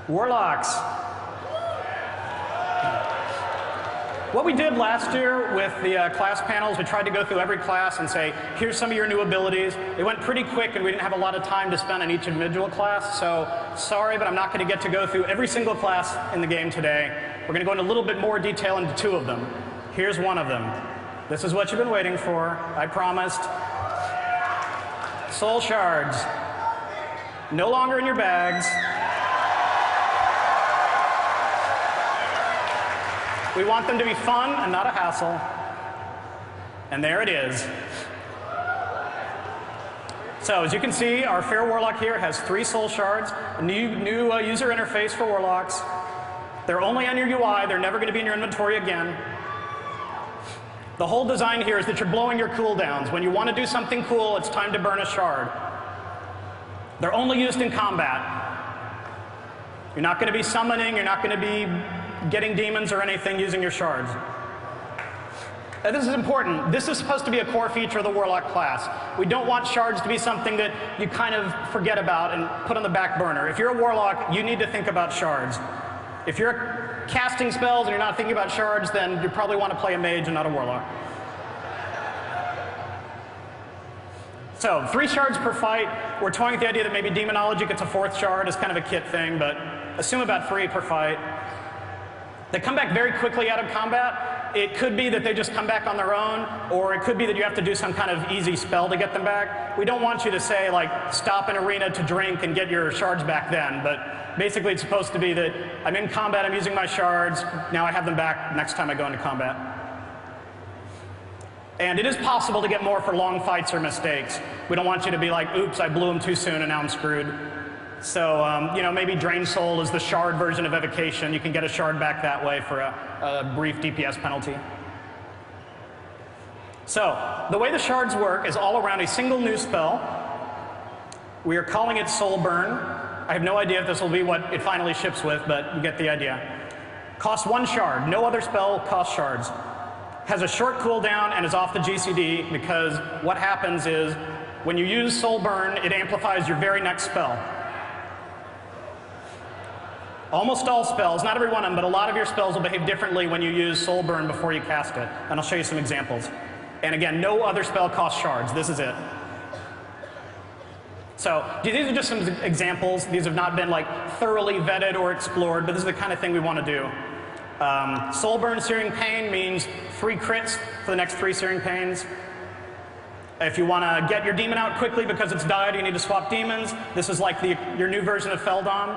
Warlocks. What we did last year with the class panels, we tried to go through every class and say, here's some of your new abilities. It went pretty quick and we didn't have a lot of time to spend on each individual class, so sorry, but I'm not going to get to go through every single class in the game today. We're going to go into a little bit more detail into two of them. Here's one of them. This is what you've been waiting for, I promised. Soul shards. No longer in your bags. We want them to be fun and not a hassle. And there it is. So as you can see, our fair warlock here has 3 soul shards, a new user interface for warlocks. They're only on your UI, they're never going to be in your inventory again. The whole design here is that you're blowing your cooldowns. When you want to do something cool, it's time to burn a shard. They're only used in combat. You're not going to be summoning, you're not going to be getting demons or anything using your shards. Now, this is important. This is supposed to be a core feature of the Warlock class. We don't want shards to be something that you kind of forget about and put on the back burner. If you're a Warlock, you need to think about shards. If you're casting spells and you're not thinking about shards, then you probably want to play a mage and not a Warlock. So, 3 shards per fight. We're toying with the idea that maybe Demonology gets a 4th shard as kind of a kit thing, but assume about 3 per fight. They come back very quickly out of combat. It could be that they just come back on their own, or it could be that you have to do some kind of easy spell to get them back. We don't want you to say, like, stop an arena to drink and get your shards back then, but basically it's supposed to be that I'm in combat, I'm using my shards, now I have them back next time I go into combat. And it is possible to get more for long fights or mistakes. We don't want you to be like, oops, I blew them too soon and now I'm screwed. So, you know, maybe Drain Soul is the shard version of Evocation. You can get a shard back that way for a brief DPS penalty. So, the way the shards work is all around a single new spell. We are calling it Soul Burn. I have no idea if this will be what it finally ships with, but you get the idea. Costs 1 shard. No other spell costs shards. Has a short cooldown and is off the GCD because what happens is when you use Soul Burn, it amplifies your very next spell. Almost all spells, not every one of them, but a lot of your spells will behave differently when you use Soul Burn before you cast it. And I'll show you some examples. And again, no other spell costs shards. This is it. So these are just some examples. These have not been like thoroughly vetted or explored, but this is the kind of thing we want to do. Soul Burn Searing Pain means 3 crits for the next 3 Searing Pains. If you want to get your demon out quickly because it's died, you need to swap demons. This is like your new version of Feldom.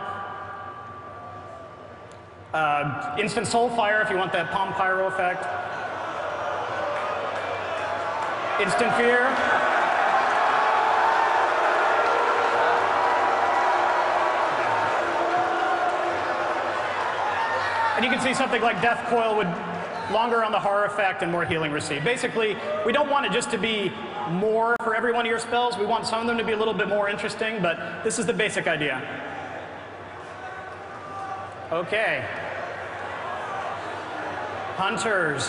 Instant Soul Fire if you want that Palm Pyro effect. Instant Fear. And you can see something like Death Coil would longer on the horror effect and more healing received. Basically, we don't want it just to be more for every one of your spells. We want some of them to be a little bit more interesting, but this is the basic idea. Okay. Hunters.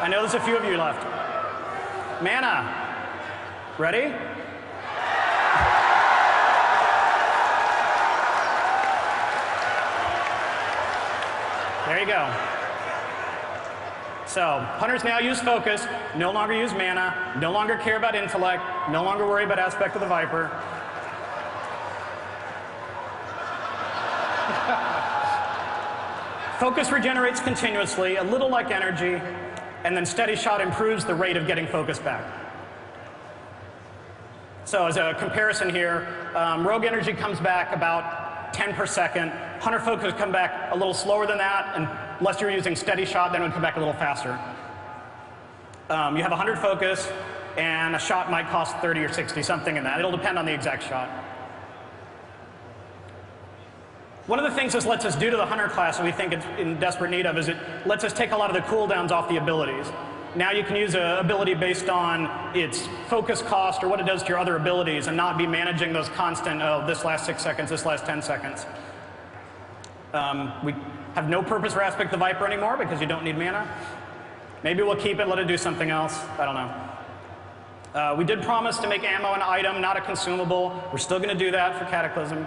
I know there's a few of you left. Mana. Ready? There you go. So, hunters now use focus, no longer use mana, no longer care about intellect, no longer worry about aspect of the Viper. Focus regenerates continuously, a little like energy, and then Steady Shot improves the rate of getting focus back. So as a comparison here, Rogue Energy comes back about 10 per second. Hunter Focus come back a little slower than that, and unless you're using Steady Shot, then it would come back a little faster. You have 100 focus, and a shot might cost 30 or 60, something in that. It'll depend on the exact shot. One of the things this lets us do to the Hunter class that we think it's in desperate need of is it lets us take a lot of the cooldowns off the abilities. Now you can use an ability based on its focus cost or what it does to your other abilities and not be managing those constant, oh, this lasts 6 seconds, this lasts 10 seconds. We have no purpose for Aspect the Viper anymore because you don't need mana. Maybe we'll keep it, let it do something else. I don't know. We did promise to make ammo an item, not a consumable. We're still going to do that for Cataclysm.